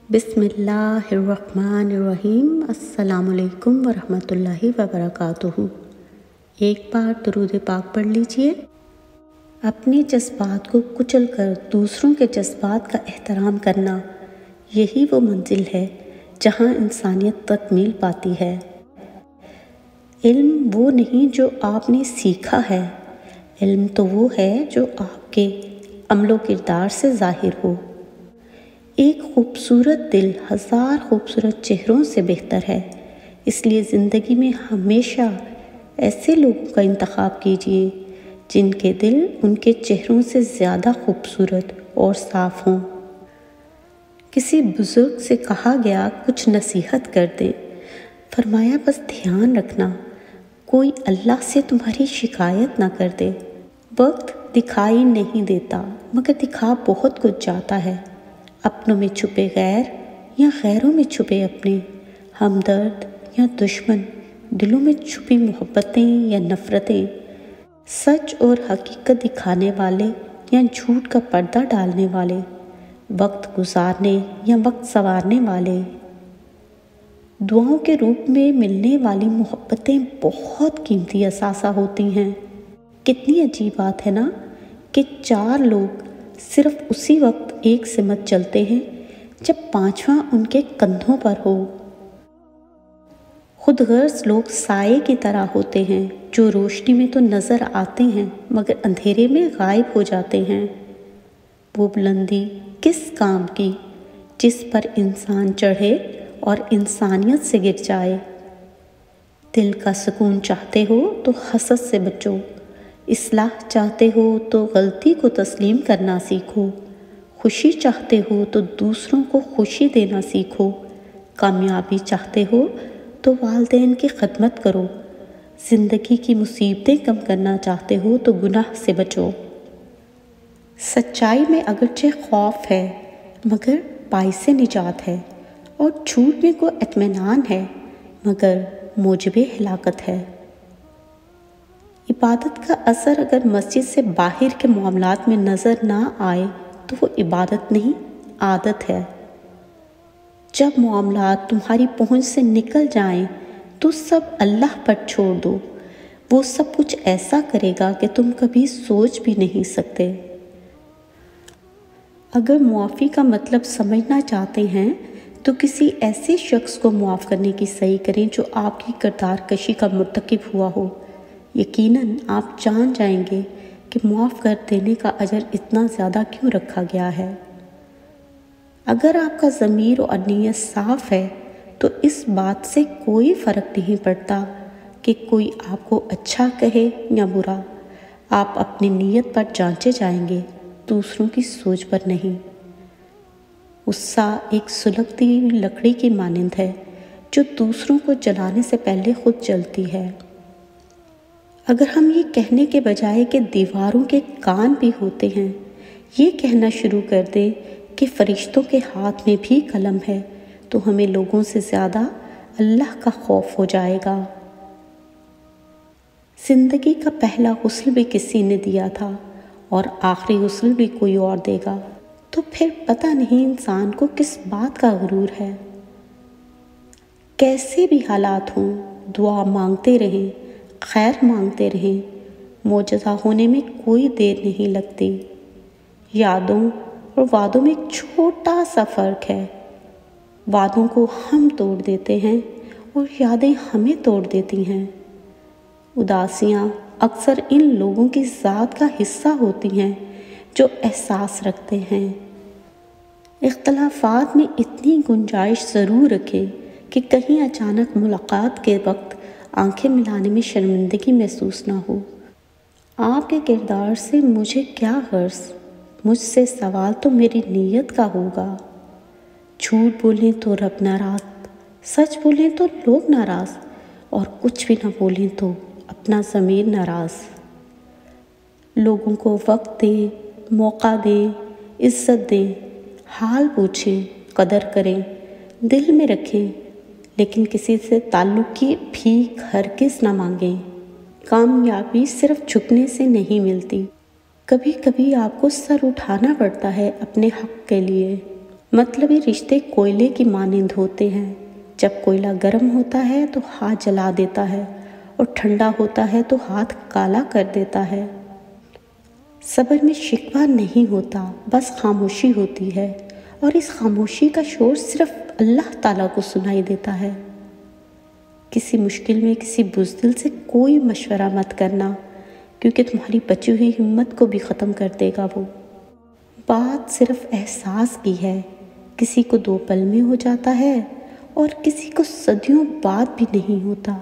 बिस्मिल्लाहिर्रहमानिर्रहीम। अस्सलाम वालेकुम वरहमतुल्लाहि वबरकातुहू। एक बार दुरूद पाक पढ़ लीजिए। अपने जज्बात को कुचल कर दूसरों के जज्बात का एहतराम करना, यही वो मंजिल है जहाँ इंसानियत तकमील पाती है। इल्म वो नहीं जो आपने सीखा है, इल्म तो वो है जो आपके अमलो किरदार से ज़ाहिर हो। एक खूबसूरत दिल हज़ार खूबसूरत चेहरों से बेहतर है, इसलिए ज़िंदगी में हमेशा ऐसे लोगों का इंतखाब कीजिए जिनके दिल उनके चेहरों से ज़्यादा खूबसूरत और साफ़ हों। किसी बुज़ुर्ग से कहा गया कुछ नसीहत कर दें, फरमाया बस ध्यान रखना कोई अल्लाह से तुम्हारी शिकायत ना कर दे। वक्त दिखाई नहीं देता मगर दिखा बहुत कुछ जाता है। अपनों में छुपे गैर या गैरों में छुपे अपने, हमदर्द या दुश्मन, दिलों में छुपी मोहब्बतें या नफ़रतें, सच और हकीकत दिखाने वाले या झूठ का पर्दा डालने वाले, वक्त गुजारने या वक्त संवारने वाले। दुआओं के रूप में मिलने वाली मोहब्बतें बहुत कीमती असासा होती हैं। कितनी अजीब बात है ना कि चार लोग सिर्फ उसी वक्त एक सिमत चलते हैं जब पांचवा उनके कंधों पर हो। खुदगर्ज लोग साये की तरह होते हैं जो रोशनी में तो नज़र आते हैं मगर अंधेरे में गायब हो जाते हैं। वो बुलंदी किस काम की जिस पर इंसान चढ़े और इंसानियत से गिर जाए। दिल का सुकून चाहते हो तो हसद से बचो, इस्लाह चाहते हो तो गलती को तस्लीम करना सीखो, खुशी चाहते हो तो दूसरों को खुशी देना सीखो, कामयाबी चाहते हो तो वालिदैन की खिदमत करो, ज़िंदगी की मुसीबतें कम करना चाहते हो तो गुनाह से बचो। सच्चाई में अगरचे खौफ है मगर पाई से निजात है, और झूठ में कोई इत्मीनान है मगर मूजिबे हिलाकत है। इबादत का असर अगर मस्जिद से बाहर के मामलात में नज़र ना आए तो वो इबादत नहीं, आदत है। जब मामलात तुम्हारी पहुंच से निकल जाएं तो सब अल्लाह पर छोड़ दो, वो सब कुछ ऐसा करेगा कि तुम कभी सोच भी नहीं सकते। अगर मुआफ़ी का मतलब समझना चाहते हैं तो किसी ऐसे शख्स को मुआफ़ करने की सही करें जो आपकी किरदार कशी का मुर्तकिब हुआ हो। यकीनन आप जान जाएंगे कि मुआफ़ कर देने का अजर इतना ज़्यादा क्यों रखा गया है। अगर आपका ज़मीर और नीयत साफ़ है तो इस बात से कोई फ़र्क नहीं पड़ता कि कोई आपको अच्छा कहे या बुरा। आप अपनी नीयत पर जांचे जाएंगे, दूसरों की सोच पर नहीं। गुस्सा एक सुलगती हुई लकड़ी की मानंद है जो दूसरों को जलाने से पहले खुद जलती है। अगर हम ये कहने के बजाय कि दीवारों के कान भी होते हैं, ये कहना शुरू कर दें कि फरिश्तों के हाथ में भी कलम है, तो हमें लोगों से ज़्यादा अल्लाह का खौफ हो जाएगा। ज़िंदगी का पहला गुस्ल भी किसी ने दिया था और आखिरी गुस्ल भी कोई और देगा, तो फिर पता नहीं इंसान को किस बात का गुरूर है। कैसे भी हालात हों, दुआ मांगते रहें, खैर मांगते रहें, मोजज़ा होने में कोई देर नहीं लगती। यादों और वादों में एक छोटा सा फ़र्क है। वादों को हम तोड़ देते हैं और यादें हमें तोड़ देती हैं। उदासियाँ अक्सर इन लोगों की ज़ात का हिस्सा होती हैं जो एहसास रखते हैं। इख्तलाफात में इतनी गुंजाइश ज़रूर रखें कि कहीं अचानक मुलाकात के वक्त आंखें मिलाने में शर्मिंदगी महसूस ना हो। आपके किरदार से मुझे क्या गर्ज, मुझसे सवाल तो मेरी नीयत का होगा। झूठ बोलें तो रब नाराज़, सच बोलें तो लोग नाराज़, और कुछ भी ना बोलें तो अपना ज़मीर नाराज़। लोगों को वक्त दें, मौका दें, इज़्ज़त दें, हाल पूछें, कदर करें, दिल में रखें, लेकिन किसी से ताल्लुक़ की भीख हरगिज़ ना मांगें। कामयाबी सिर्फ झुकने से नहीं मिलती, कभी कभी आपको सर उठाना पड़ता है अपने हक़ के लिए। मतलबी रिश्ते कोयले की मानिंद होते हैं। जब कोयला गर्म होता है तो हाथ जला देता है और ठंडा होता है तो हाथ काला कर देता है। सब्र में शिकवा नहीं होता, बस खामोशी होती है, और इस खामोशी का शोर सिर्फ अल्लाह ताला को सुनाई देता है। किसी मुश्किल में किसी बुज़दिल से कोई मशवरा मत करना, क्योंकि तुम्हारी बची हुई हिम्मत को भी ख़त्म कर देगा वो। बात सिर्फ एहसास की है, किसी को 2 पल में हो जाता है और किसी को सदियों बाद भी नहीं होता।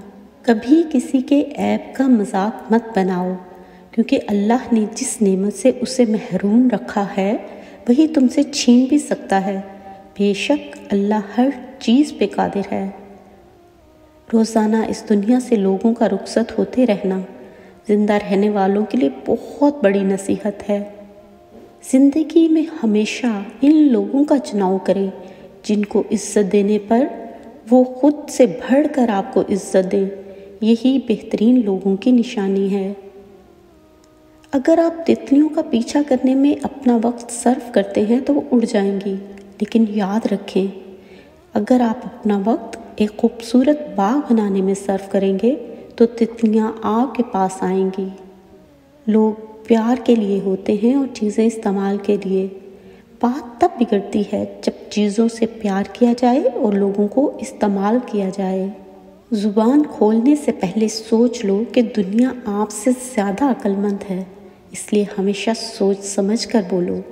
कभी किसी के ऐब का मजाक मत बनाओ, क्योंकि अल्लाह ने जिस नेमत से उसे महरूम रखा है वही तुमसे छीन भी सकता है। बेशक अल्लाह हर चीज़ पे कादिर है। रोज़ाना इस दुनिया से लोगों का रुखसत होते रहना ज़िंदा रहने वालों के लिए बहुत बड़ी नसीहत है। ज़िंदगी में हमेशा इन लोगों का चुनाव करें जिनको इज़्ज़त देने पर वो खुद से बढ़कर आपको इज़्ज़त दें। यही बेहतरीन लोगों की निशानी है। अगर आप तितलियों का पीछा करने में अपना वक्त सर्व करते हैं तो वो उड़ जाएंगी, लेकिन याद रखें, अगर आप अपना वक्त एक खूबसूरत बाग बनाने में सर्व करेंगे तो तितलियां आपके पास आएंगी। लोग प्यार के लिए होते हैं और चीज़ें इस्तेमाल के लिए। बात तब बिगड़ती है जब चीज़ों से प्यार किया जाए और लोगों को इस्तेमाल किया जाए। ज़ुबान खोलने से पहले सोच लो कि दुनिया आपसे ज़्यादा अक्लमंद है, इसलिए हमेशा सोच समझ कर बोलो।